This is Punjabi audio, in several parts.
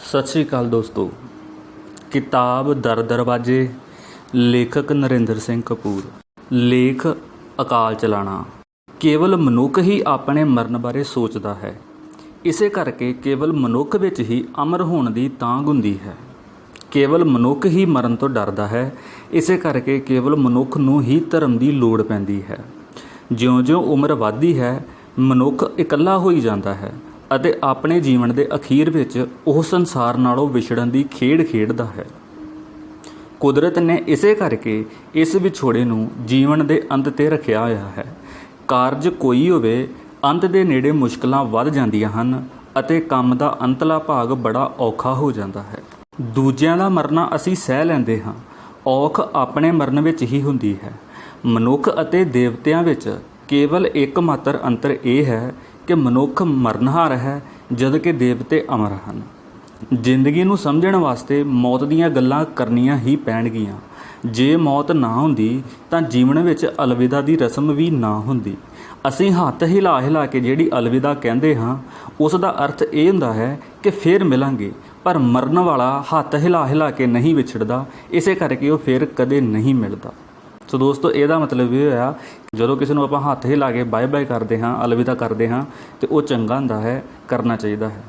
सत श्री अकाल दोस्तों। किताब दर दरवाजे, लेखक नरेंद्र सिंह कपूर। लेख अकाल चलाना। केवल मनुख ही अपने मरण बारे सोचता है। इसे करके केवल मनुख विच ही अमर होने की तांघ हुंदी है। केवल मनुख ही मरण तो डरदा है। इसे करके केवल मनुख नूं ही धर्म की लोड़ पैंदी है। ज्यों-ज्यों उम्र वधदी है, मनुख इकल्ला होई जांदा है ਅਤੇ ਆਪਣੇ ਜੀਵਨ ਦੇ ਅਖੀਰ ਵਿੱਚ ਉਹ ਸੰਸਾਰ ਨਾਲੋਂ ਵਿਛੜਨ ਦੀ ਖੇਡ ਖੇਡਦਾ ਹੈ। ਕੁਦਰਤ ਨੇ ਇਸੇ ਕਰਕੇ ਇਸ ਵਿਛੋੜੇ ਨੂੰ ਜੀਵਨ ਦੇ ਅੰਤ ਤੇ ਰੱਖਿਆ ਹੋਇਆ ਹੈ। ਕਾਰਜ ਕੋਈ ਹੋਵੇ, ਅੰਤ ਦੇ ਨੇੜੇ ਮੁਸ਼ਕਲਾਂ ਵੱਧ ਜਾਂਦੀਆਂ ਹਨ ਅਤੇ ਕੰਮ ਦਾ ਅੰਤਲਾ ਭਾਗ ਬੜਾ ਔਖਾ ਹੋ ਜਾਂਦਾ ਹੈ। ਦੂਜਿਆਂ ਦਾ ਮਰਨਾ ਅਸੀਂ ਸਹਿ ਲੈਂਦੇ ਹਾਂ, ਔਖ ਆਪਣੇ ਮਰਨ ਵਿੱਚ ਹੀ ਹੁੰਦੀ ਹੈ। ਮਨੁੱਖ ਅਤੇ ਦੇਵਤਿਆਂ ਵਿੱਚ ਕੇਵਲ ਇੱਕ ਮਾਤਰ ਅੰਤਰ ਇਹ ਹੈ ਕਿ ਮਨੁੱਖ ਮਰਨਹਾਰ ਹੈ ਜਦ ਕਿ ਦੇਵਤੇ ਅਮਰ ਹਨ। ਜ਼ਿੰਦਗੀ ਨੂੰ ਸਮਝਣ ਵਾਸਤੇ ਮੌਤ ਦੀਆਂ ਗੱਲਾਂ ਕਰਨੀਆਂ ਹੀ ਪੈਣਗੀਆਂ। ਜੇ ਮੌਤ ਨਾ ਹੁੰਦੀ ਤਾਂ ਜੀਵਨ ਵਿੱਚ ਅਲਵਿਦਾ ਦੀ ਰਸਮ ਵੀ ਨਾ ਹੁੰਦੀ। ਅਸੀਂ ਹੱਥ ਹਿਲਾ ਹਿਲਾ ਕੇ ਜਿਹੜੀ ਅਲਵਿਦਾ ਕਹਿੰਦੇ ਹਾਂ, ਉਸ ਦਾ ਅਰਥ ਇਹ ਹੁੰਦਾ ਹੈ ਕਿ ਫਿਰ ਮਿਲਾਂਗੇ, ਪਰ ਮਰਨ ਵਾਲਾ ਹੱਥ ਹਿਲਾ ਹਿਲਾ ਕੇ ਨਹੀਂ ਵਿਛੜਦਾ। ਇਸੇ ਕਰਕੇ ਉਹ ਫਿਰ ਕਦੇ ਨਹੀਂ ਮਿਲਦਾ। ਸੋ ਦੋਸਤੋ, ਇਹਦਾ ਮਤਲਬ ਇਹ ਹੋਇਆ ਜਦੋਂ ਕਿਸੇ ਨੂੰ ਆਪਾਂ ਹੱਥ ਹਿਲਾ ਕੇ ਬਾਏ ਬਾਏ ਕਰਦੇ ਹਾਂ, ਅਲਵਿਦਾ ਕਰਦੇ ਹਾਂ, ਤੇ ਉਹ ਚੰਗਾ ਹੁੰਦਾ ਹੈ, ਕਰਨਾ ਚਾਹੀਦਾ ਹੈ।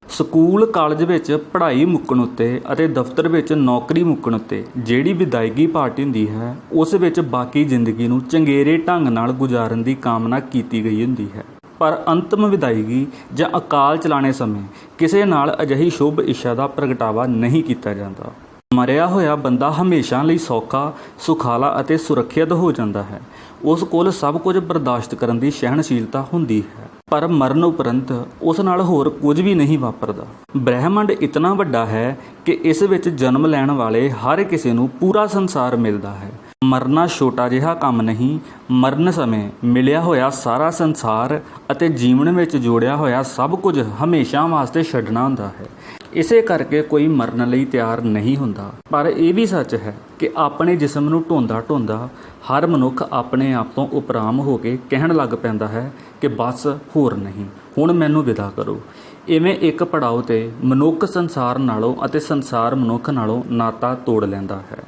ਸਕੂਲ ਕਾਲਜ ਵਿੱਚ ਪੜ੍ਹਾਈ ਮੁੱਕਣ ਉੱਤੇ ਅਤੇ ਦਫ਼ਤਰ ਵਿੱਚ ਨੌਕਰੀ ਮੁੱਕਣ ਉੱਤੇ ਜਿਹੜੀ ਵਿਦਾਇਗੀ ਪਾਰਟੀ ਹੁੰਦੀ ਹੈ, ਉਸ ਵਿੱਚ ਬਾਕੀ ਜ਼ਿੰਦਗੀ ਨੂੰ ਚੰਗੇਰੇ ਢੰਗ ਨਾਲ ਗੁਜ਼ਾਰਨ ਦੀ ਕਾਮਨਾ ਕੀਤੀ ਗਈ ਹੁੰਦੀ ਹੈ। ਪਰ ਅੰਤਮ ਵਿਦਾਇਗੀ ਜਾਂ ਅਕਾਲ ਚਲਾਣੇ ਸਮੇਂ ਕਿਸੇ ਨਾਲ ਅਜਿਹੀ ਸ਼ੁਭ ਇੱਛਾ ਦਾ ਪ੍ਰਗਟਾਵਾ ਨਹੀਂ ਕੀਤਾ ਜਾਂਦਾ। ਮਰਿਆ ਹੋਇਆ ਬੰਦਾ ਹਮੇਸ਼ਾ ਲਈ ਸੌਖਾ, ਸੁਖਾਲਾ ਅਤੇ ਸੁਰੱਖਿਅਤ ਹੋ ਜਾਂਦਾ ਹੈ। ਉਸ ਕੋਲ ਸਭ ਕੁਝ ਬਰਦਾਸ਼ਤ ਕਰਨ ਦੀ ਸਹਿਣਸ਼ੀਲਤਾ ਹੁੰਦੀ ਹੈ, ਪਰ ਮਰਨ ਉਪਰੰਤ ਉਸ ਨਾਲ ਹੋਰ ਕੁਝ ਵੀ ਨਹੀਂ ਵਾਪਰਦਾ। ਬ੍ਰਹਿਮੰਡ ਇਤਨਾ ਵੱਡਾ ਹੈ ਕਿ ਇਸ ਵਿੱਚ ਜਨਮ ਲੈਣ ਵਾਲੇ ਹਰ ਕਿਸੇ ਨੂੰ ਪੂਰਾ ਸੰਸਾਰ ਮਿਲਦਾ ਹੈ। ਮਰਨਾ ਛੋਟਾ ਜਿਹਾ ਕੰਮ ਨਹੀਂ। ਮਰਨ ਸਮੇਂ ਮਿਲਿਆ ਹੋਇਆ ਸਾਰਾ ਸੰਸਾਰ ਅਤੇ ਜੀਵਨ ਵਿੱਚ ਜੋੜਿਆ ਹੋਇਆ ਸਭ ਕੁਝ ਹਮੇਸ਼ਾ ਵਾਸਤੇ ਛੱਡਣਾ ਹੁੰਦਾ ਹੈ। ਇਸੇ ਕਰਕੇ ਕੋਈ ਮਰਨ ਲਈ ਤਿਆਰ ਨਹੀਂ ਹੁੰਦਾ। ਪਰ ਇਹ ਵੀ ਸੱਚ ਹੈ ਕਿ ਆਪਣੇ ਜਿਸਮ ਨੂੰ ਢੋਂਦਾ ਢੋਂਦਾ ਹਰ ਮਨੁੱਖ ਆਪਣੇ ਆਪ ਤੋਂ ਉਪਰਾਮ ਹੋ ਕੇ ਕਹਿਣ ਲੱਗ ਪੈਂਦਾ ਹੈ ਕਿ ਬਸ ਹੋਰ ਨਹੀਂ, ਹੁਣ ਮੈਨੂੰ ਵਿਦਾ ਕਰੋ। ਇਵੇਂ ਇੱਕ ਪੜਾਅ 'ਤੇ ਮਨੁੱਖ ਸੰਸਾਰ ਨਾਲੋਂ ਅਤੇ ਸੰਸਾਰ ਮਨੁੱਖ ਨਾਲੋਂ ਨਾਤਾ ਤੋੜ ਲੈਂਦਾ ਹੈ।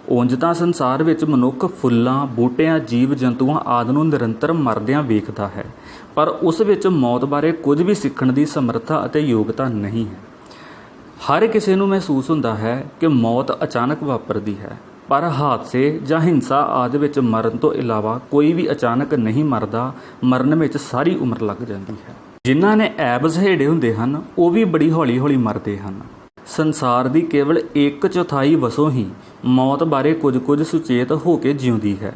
ਉਂਝ ਤਾਂ ਸੰਸਾਰ ਵਿੱਚ ਮਨੁੱਖ ਫੁੱਲਾਂ, ਬੂਟਿਆਂ, ਜੀਵ ਜੰਤੂਆਂ ਆਦਿ ਨੂੰ ਨਿਰੰਤਰ ਮਰਦਿਆਂ ਵੇਖਦਾ ਹੈ, ਪਰ ਉਸ ਵਿੱਚ ਮੌਤ ਬਾਰੇ ਕੁਝ ਵੀ ਸਿੱਖਣ ਦੀ ਸਮਰੱਥਾ ਅਤੇ ਯੋਗਤਾ ਨਹੀਂ ਹੈ। ਹਰ ਕਿਸੇ ਨੂੰ ਮਹਿਸੂਸ ਹੁੰਦਾ ਹੈ ਕਿ ਮੌਤ ਅਚਾਨਕ ਵਾਪਰਦੀ ਹੈ, ਪਰ ਹਾਦਸੇ ਜਾਂ ਹਿੰਸਾ ਆਦਿ ਵਿੱਚ ਮਰਨ ਤੋਂ ਇਲਾਵਾ ਕੋਈ ਵੀ ਅਚਾਨਕ ਨਹੀਂ ਮਰਦਾ। ਮਰਨ ਵਿੱਚ ਸਾਰੀ ਉਮਰ ਲੱਗ ਜਾਂਦੀ ਹੈ। ਜਿਨ੍ਹਾਂ ਨੇ ਐਬ ਸਹੇੜੇ ਹੁੰਦੇ ਹਨ, ਉਹ ਵੀ ਬੜੀ ਹੌਲੀ ਹੌਲੀ ਮਰਦੇ ਹਨ। ਸੰਸਾਰ ਦੀ ਕੇਵਲ 1/4 ਵਸੋਂ ਹੀ ਮੌਤ ਬਾਰੇ ਕੁਝ ਸੁਚੇਤ ਹੋ ਕੇ ਜਿਉਂਦੀ ਹੈ,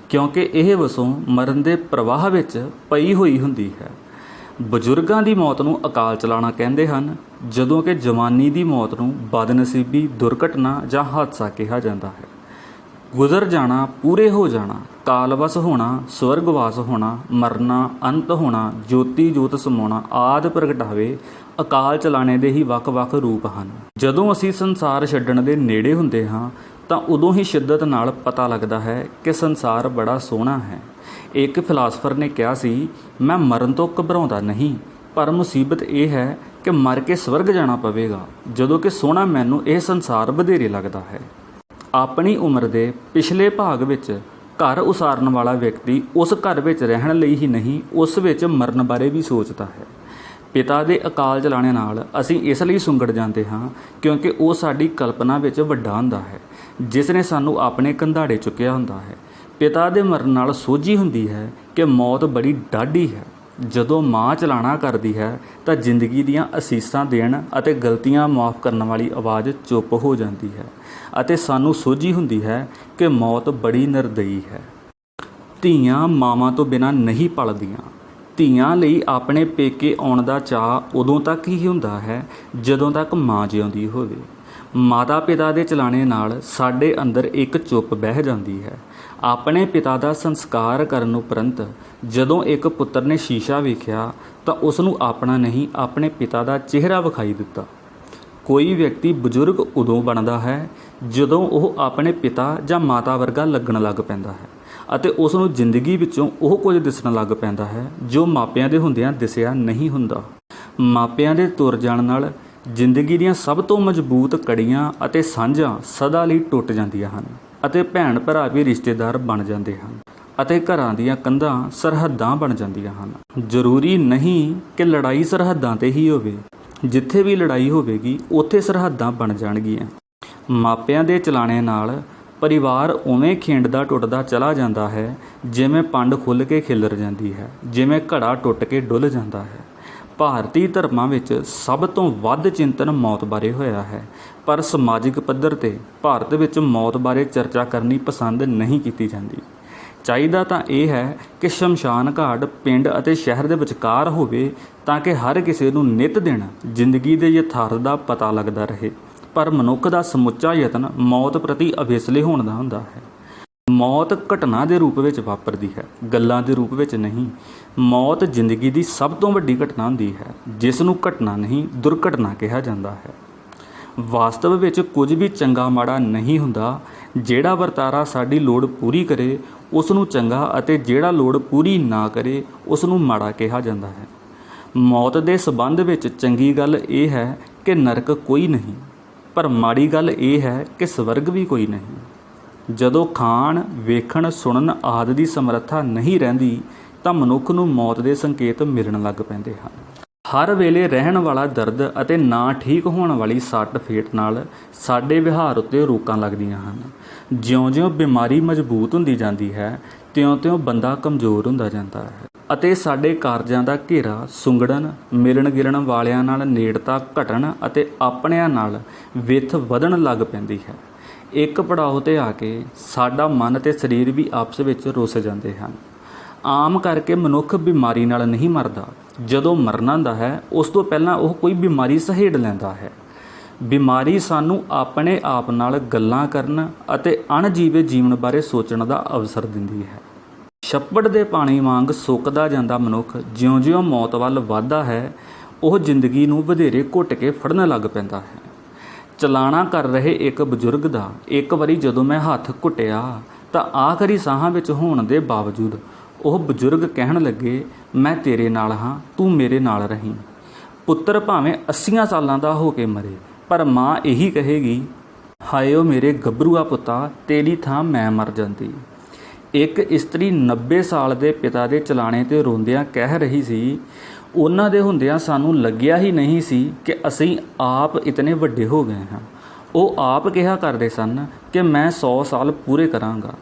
ਕਿਉਂਕਿ ਇਹ ਵਸੋਂ ਮਰਨ ਦੇ ਪ੍ਰਵਾਹ ਵਿੱਚ ਪਈ ਹੋਈ ਹੁੰਦੀ ਹੈ। ਬਜ਼ੁਰਗਾਂ ਦੀ ਮੌਤ ਨੂੰ ਅਕਾਲ ਚਲਾਣਾ ਕਹਿੰਦੇ ਹਨ, ਜਦੋਂ ਕਿ ਜਵਾਨੀ ਦੀ ਮੌਤ ਨੂੰ ਬਦਨਸੀਬੀ, ਦੁਰਘਟਨਾ ਜਾਂ ਹਾਦਸਾ ਕਿਹਾ ਜਾਂਦਾ ਹੈ। ਗੁਜ਼ਰ ਜਾਣਾ, ਪੂਰੇ ਹੋ ਜਾਣਾ, ਕਾਲਵਸ ਹੋਣਾ, ਸਵਰਗਵਾਸ ਹੋਣਾ, ਮਰਨਾ, ਅੰਤ ਹੋਣਾ, ਜੋਤੀ ਜੋਤ ਸਮਾਉਣਾ ਆਦਿ ਪ੍ਰਗਟਾਵੇ ਅਕਾਲ ਚਲਾਣੇ ਦੇ ਹੀ ਵੱਖ-ਵੱਖ ਰੂਪ ਹਨ। ਜਦੋਂ ਅਸੀਂ ਸੰਸਾਰ ਛੱਡਣ ਦੇ ਨੇੜੇ ਹੁੰਦੇ ਹਾਂ ਤਾਂ ਉਦੋਂ ਹੀ ਸ਼ਿੱਦਤ ਨਾਲ ਪਤਾ ਲੱਗਦਾ ਹੈ ਕਿ ਸੰਸਾਰ ਬੜਾ ਸੋਹਣਾ ਹੈ। ਇੱਕ ਫਿਲਾਸਫਰ ਨੇ ਕਿਹਾ ਸੀ, ਮੈਂ ਮਰਨ ਤੋਂ ਘਬਰਾਉਂਦਾ ਨਹੀਂ, ਪਰ ਮੁਸੀਬਤ ਇਹ ਹੈ ਕਿ ਮਰ ਕੇ ਸਵਰਗ ਜਾਣਾ ਪਵੇਗਾ, ਜਦੋਂ ਕਿ ਸੋਹਣਾ ਮੈਨੂੰ ਇਹ ਸੰਸਾਰ ਵਧੇਰੇ ਲੱਗਦਾ ਹੈ। ਆਪਣੀ ਉਮਰ ਦੇ ਪਿਛਲੇ ਭਾਗ ਵਿੱਚ ਘਰ ਉਸਾਰਨ ਵਾਲਾ ਵਿਅਕਤੀ ਉਸ ਘਰ ਵਿੱਚ ਰਹਿਣ ਲਈ ਹੀ ਨਹੀਂ, ਉਸ ਵਿੱਚ ਮਰਨ ਬਾਰੇ ਵੀ ਸੋਚਦਾ ਹੈ। ਪਿਤਾ ਦੇ ਅਕਾਲ ਚਲਾਣੇ ਨਾਲ ਅਸੀਂ ਇਸ ਲਈ ਸੁੰਗੜ ਜਾਂਦੇ ਹਾਂ ਕਿਉਂਕਿ ਉਹ ਸਾਡੀ ਕਲਪਨਾ ਵਿੱਚ ਵੱਡਾ ਹੁੰਦਾ ਹੈ, ਜਿਸ ਨੇ ਸਾਨੂੰ ਆਪਣੇ ਕੰਧਾੜੇ ਚੁੱਕਿਆ ਹੁੰਦਾ ਹੈ। ਪਿਤਾ ਦੇ ਮਰਨ ਨਾਲ ਸੋਝੀ ਹੁੰਦੀ ਹੈ ਕਿ ਮੌਤ ਬੜੀ ਡਾਢੀ ਹੈ। ਜਦੋਂ ਮਾਂ ਚਲਾਣਾ ਕਰਦੀ ਹੈ ਤਾਂ ਜ਼ਿੰਦਗੀ ਦੀਆਂ ਅਸੀਸਾਂ ਦੇਣ ਅਤੇ ਗਲਤੀਆਂ ਮਾਫ਼ ਕਰਨ ਵਾਲੀ ਆਵਾਜ਼ ਚੁੱਪ ਹੋ ਜਾਂਦੀ ਹੈ ਅਤੇ ਸਾਨੂੰ ਸੋਝੀ ਹੁੰਦੀ ਹੈ ਕਿ ਮੌਤ ਬੜੀ ਨਿਰਦਈ ਹੈ। ਧੀਆਂ ਮਾਵਾਂ ਤੋਂ ਬਿਨਾਂ ਨਹੀਂ ਪਲਦੀਆਂ। ਧੀਆਂ ਲਈ ਆਪਣੇ ਪੇਕੇ ਆਉਣ ਦਾ ਚਾਅ ਉਦੋਂ ਤੱਕ ਹੀ ਹੁੰਦਾ ਹੈ ਜਦੋਂ ਤੱਕ ਮਾਂ ਜਿਉਂਦੀ ਹੋਵੇ। ਮਾਤਾ ਪਿਤਾ ਦੇ ਚਲਾਣੇ ਨਾਲ ਸਾਡੇ ਅੰਦਰ ਇੱਕ ਚੁੱਪ ਬਹਿ ਜਾਂਦੀ ਹੈ। ਆਪਣੇ ਪਿਤਾ ਦਾ ਸੰਸਕਾਰ ਕਰਨ ਉਪਰੰਤ ਜਦੋਂ ਇੱਕ ਪੁੱਤਰ ਨੇ ਸ਼ੀਸ਼ਾ ਵੇਖਿਆ ਤਾਂ ਉਸ ਨੂੰ ਆਪਣਾ ਨਹੀਂ, ਆਪਣੇ ਪਿਤਾ ਦਾ ਚਿਹਰਾ ਵਿਖਾਈ ਦਿੱਤਾ। ਕੋਈ ਵਿਅਕਤੀ ਬਜ਼ੁਰਗ ਉਦੋਂ ਬਣਦਾ ਹੈ ਜਦੋਂ ਉਹ ਆਪਣੇ ਪਿਤਾ ਜਾਂ ਮਾਤਾ ਵਰਗਾ ਲੱਗਣ ਲੱਗ ਪੈਂਦਾ ਹੈ ਅਤੇ ਉਸ ਨੂੰ ਜ਼ਿੰਦਗੀ ਵਿੱਚੋਂ ਉਹ ਕੁਝ ਦਿਸਣ ਲੱਗ ਪੈਂਦਾ ਹੈ ਜੋ ਮਾਪਿਆਂ ਦੇ ਹੁੰਦਿਆਂ ਦਿਸਿਆ ਨਹੀਂ ਹੁੰਦਾ। ਮਾਪਿਆਂ ਦੇ ਤੁਰ ਜਾਣ ਨਾਲ ਜ਼ਿੰਦਗੀ ਦੀਆਂ ਸਭ ਤੋਂ ਮਜ਼ਬੂਤ ਕੜੀਆਂ ਅਤੇ ਸਾਂਝਾਂ ਸਦਾ ਲਈ ਟੁੱਟ ਜਾਂਦੀਆਂ ਹਨ ਅਤੇ ਭੈਣ ਭਰਾ ਵੀ ਰਿਸ਼ਤੇਦਾਰ ਬਣ ਜਾਂਦੇ ਹਨ ਅਤੇ ਘਰਾਂ ਦੀਆਂ ਕੰਧਾਂ ਸਰਹੱਦਾਂ ਬਣ ਜਾਂਦੀਆਂ ਹਨ। ਜ਼ਰੂਰੀ ਨਹੀਂ ਕਿ ਲੜਾਈ ਸਰਹੱਦਾਂ 'ਤੇ ਹੀ ਹੋਵੇ, ਜਿੱਥੇ ਵੀ ਲੜਾਈ ਹੋਵੇਗੀ ਉੱਥੇ ਸਰਹੱਦਾਂ ਬਣ ਜਾਣਗੀਆਂ। ਮਾਪਿਆਂ ਦੇ ਚਲਾਣੇ ਨਾਲ ਪਰਿਵਾਰ ਉਵੇਂ ਖਿੰਡਦਾ ਟੁੱਟਦਾ ਚਲਾ ਜਾਂਦਾ ਹੈ ਜਿਵੇਂ ਪੰਡ ਖੁੱਲ੍ਹ ਕੇ ਖਿਲਰ ਜਾਂਦੀ ਹੈ, ਜਿਵੇਂ ਘੜਾ ਟੁੱਟ ਕੇ ਡੁੱਲ ਜਾਂਦਾ ਹੈ। ਭਾਰਤੀ ਧਰਮਾਂ ਵਿੱਚ ਸਭ ਤੋਂ ਵੱਧ ਚਿੰਤਨ ਮੌਤ ਬਾਰੇ ਹੋਇਆ ਹੈ, ਪਰ ਸਮਾਜਿਕ ਪੱਧਰ 'ਤੇ ਭਾਰਤ ਵਿੱਚ ਮੌਤ ਬਾਰੇ ਚਰਚਾ ਕਰਨੀ ਪਸੰਦ ਨਹੀਂ ਕੀਤੀ ਜਾਂਦੀ। ਚਾਹੀਦਾ ਤਾਂ ਇਹ ਹੈ ਕਿ ਸ਼ਮਸ਼ਾਨ ਘਾਟ ਪਿੰਡ ਅਤੇ ਸ਼ਹਿਰ ਦੇ ਵਿਚਕਾਰ ਹੋਵੇ ਤਾਂ ਕਿ ਹਰ ਕਿਸੇ ਨੂੰ ਨਿੱਤ ਦਿਨ ਜ਼ਿੰਦਗੀ ਦੇ ਯਥਾਰਥ ਦਾ ਪਤਾ ਲੱਗਦਾ ਰਹੇ। ਪਰ ਮਨੁੱਖ ਦਾ ਸਮੁੱਚਾ ਯਤਨ ਮੌਤ ਪ੍ਰਤੀ ਅਵੇਸਲੇ ਹੋਣ ਦਾ ਹੁੰਦਾ ਹੈ। ਮੌਤ ਘਟਨਾ ਦੇ ਰੂਪ ਵਿੱਚ ਵਾਪਰਦੀ ਹੈ, ਗੱਲਾਂ ਦੇ ਰੂਪ ਵਿੱਚ ਨਹੀਂ। ਮੌਤ ਜ਼ਿੰਦਗੀ ਦੀ ਸਭ ਤੋਂ ਵੱਡੀ ਘਟਨਾ ਹੁੰਦੀ ਹੈ, ਜਿਸ ਨੂੰ ਘਟਨਾ ਨਹੀਂ ਦੁਰਘਟਨਾ ਕਿਹਾ ਜਾਂਦਾ ਹੈ। ਵਾਸਤਵ ਵਿੱਚ ਕੁਝ ਵੀ ਚੰਗਾ ਮਾੜਾ ਨਹੀਂ ਹੁੰਦਾ। ਜਿਹੜਾ ਵਰਤਾਰਾ ਸਾਡੀ ਲੋੜ ਪੂਰੀ ਕਰੇ ਉਸ ਨੂੰ ਚੰਗਾ ਅਤੇ ਜਿਹੜਾ ਲੋੜ ਪੂਰੀ ਨਾ ਕਰੇ ਉਸ ਨੂੰ ਮਾੜਾ ਕਿਹਾ ਜਾਂਦਾ ਹੈ। ਮੌਤ ਦੇ ਸਬੰਧ ਵਿੱਚ ਚੰਗੀ ਗੱਲ ਇਹ ਹੈ ਕਿ ਨਰਕ ਕੋਈ ਨਹੀਂ, ਪਰ ਮਾੜੀ ਗੱਲ ਇਹ ਹੈ ਕਿ ਸਵਰਗ ਵੀ ਕੋਈ ਨਹੀਂ। ਜਦੋਂ ਖਾਣ, ਵੇਖਣ, ਸੁਣਨ ਆਦਿ ਦੀ ਸਮਰੱਥਾ ਨਹੀਂ ਰਹਿੰਦੀ ਤਾਂ ਮਨੁੱਖ ਨੂੰ ਮੌਤ ਦੇ ਸੰਕੇਤ ਮਿਲਣ ਲੱਗ ਪੈਂਦੇ ਹਨ। ਹਰ ਵੇਲੇ ਰਹਿਣ ਵਾਲਾ ਦਰਦ ਅਤੇ ਨਾ ਠੀਕ ਹੋਣ ਵਾਲੀ ਸੱਟ ਫੇਟ ਨਾਲ ਸਾਡੇ ਵਿਹਾਰ ਉੱਤੇ ਰੋਕਾਂ ਲੱਗਦੀਆਂ ਹਨ। ਜਿਉਂ-ਜਿਉਂ ਬਿਮਾਰੀ ਮਜ਼ਬੂਤ ਹੁੰਦੀ ਜਾਂਦੀ ਹੈ ਤਿਉਂ-ਤਿਉਂ ਬੰਦਾ ਕਮਜ਼ੋਰ ਹੁੰਦਾ ਜਾਂਦਾ ਹੈ ਅਤੇ ਸਾਡੇ ਕਾਰਜਾਂ ਦਾ ਘੇਰਾ ਸੁੰਗੜਨ, ਮਿਲਣ ਗਿਲਣ ਵਾਲਿਆਂ ਨਾਲ ਨੇੜਤਾ ਘਟਣ ਅਤੇ ਆਪਣਿਆਂ ਨਾਲ ਵਿੱਥ ਵਧਣ ਲੱਗ ਪੈਂਦੀ ਹੈ। ਇੱਕ ਪੜਾਅ 'ਤੇ ਆ ਕੇ ਸਾਡਾ ਮਨ ਅਤੇ ਸਰੀਰ ਵੀ ਆਪਸ ਵਿੱਚ ਰੁੱਸ ਜਾਂਦੇ ਹਨ। ਆਮ ਕਰਕੇ ਮਨੁੱਖ ਬਿਮਾਰੀ ਨਾਲ ਨਹੀਂ ਮਰਦਾ। ਜਦੋਂ ਮਰਨਾ ਹੁੰਦਾ ਹੈ ਉਸ ਤੋਂ ਪਹਿਲਾਂ ਉਹ ਕੋਈ ਬਿਮਾਰੀ ਸਹੇੜ ਲੈਂਦਾ ਹੈ। ਬਿਮਾਰੀ ਸਾਨੂੰ ਆਪਣੇ ਆਪ ਨਾਲ ਗੱਲਾਂ ਕਰਨ ਅਤੇ ਅਣਜੀਵੇ ਜੀਵਨ ਬਾਰੇ ਸੋਚਣ ਦਾ ਅਵਸਰ ਦਿੰਦੀ ਹੈ। ਛੱਪੜ ਦੇ ਪਾਣੀ ਵਾਂਗ ਸੁੱਕਦਾ ਜਾਂਦਾ ਮਨੁੱਖ ਜਿਉਂ-ਜਿਉਂ ਮੌਤ ਵੱਲ ਵੱਧਦਾ ਹੈ ਉਹ ਜ਼ਿੰਦਗੀ ਨੂੰ ਵਧੇਰੇ ਘੁੱਟ ਕੇ ਫੜਨ ਲੱਗ ਪੈਂਦਾ ਹੈ। ਚਲਾਣਾ ਕਰ ਰਹੇ ਇੱਕ ਬਜ਼ੁਰਗ ਦਾ ਇੱਕ ਵਾਰੀ ਜਦੋਂ ਮੈਂ ਹੱਥ ਘੁੱਟਿਆ ਤਾਂ ਆਖਰੀ ਸਾਹਾਂ ਵਿੱਚ ਹੋਣ ਦੇ ਬਾਵਜੂਦ ਉਹ ਬਜ਼ੁਰਗ ਕਹਿਣ ਲੱਗੇ, ਮੈਂ ਤੇਰੇ ਨਾਲ ਹਾਂ, ਤੂੰ ਮੇਰੇ ਨਾਲ ਰਹੀਂ। ਪੁੱਤਰ ਭਾਵੇਂ 80 ਸਾਲਾਂ ਦਾ ਹੋ ਕੇ ਮਰੇ, ਪਰ ਮਾਂ ਇਹੀ ਕਹੇਗੀ, ਹਾਏ ਓ ਮੇਰੇ ਗੱਭਰੂਆ ਪੁੱਤਾ, ਤੇਰੀ ਥਾਂ ਮੈਂ ਮਰ ਜਾਂਦੀ। ਇੱਕ ਇਸਤਰੀ 90 ਸਾਲ ਦੇ ਪਿਤਾ ਦੇ ਚਲਾਣੇ 'ਤੇ ਰੋਂਦਿਆਂ ਕਹਿ ਰਹੀ ਸੀ, ਉਹਨਾਂ ਦੇ ਹੁੰਦਿਆਂ ਸਾਨੂੰ ਲੱਗਿਆ ਹੀ ਨਹੀਂ ਸੀ ਕਿ ਅਸੀਂ ਆਪ ਇਤਨੇ ਵੱਡੇ ਹੋ ਗਏ ਹਾਂ। ਉਹ ਆਪ ਕਿਹਾ ਕਰਦੇ ਸਨ ਕਿ ਮੈਂ 100 ਸਾਲ ਪੂਰੇ ਕਰਾਂਗਾ।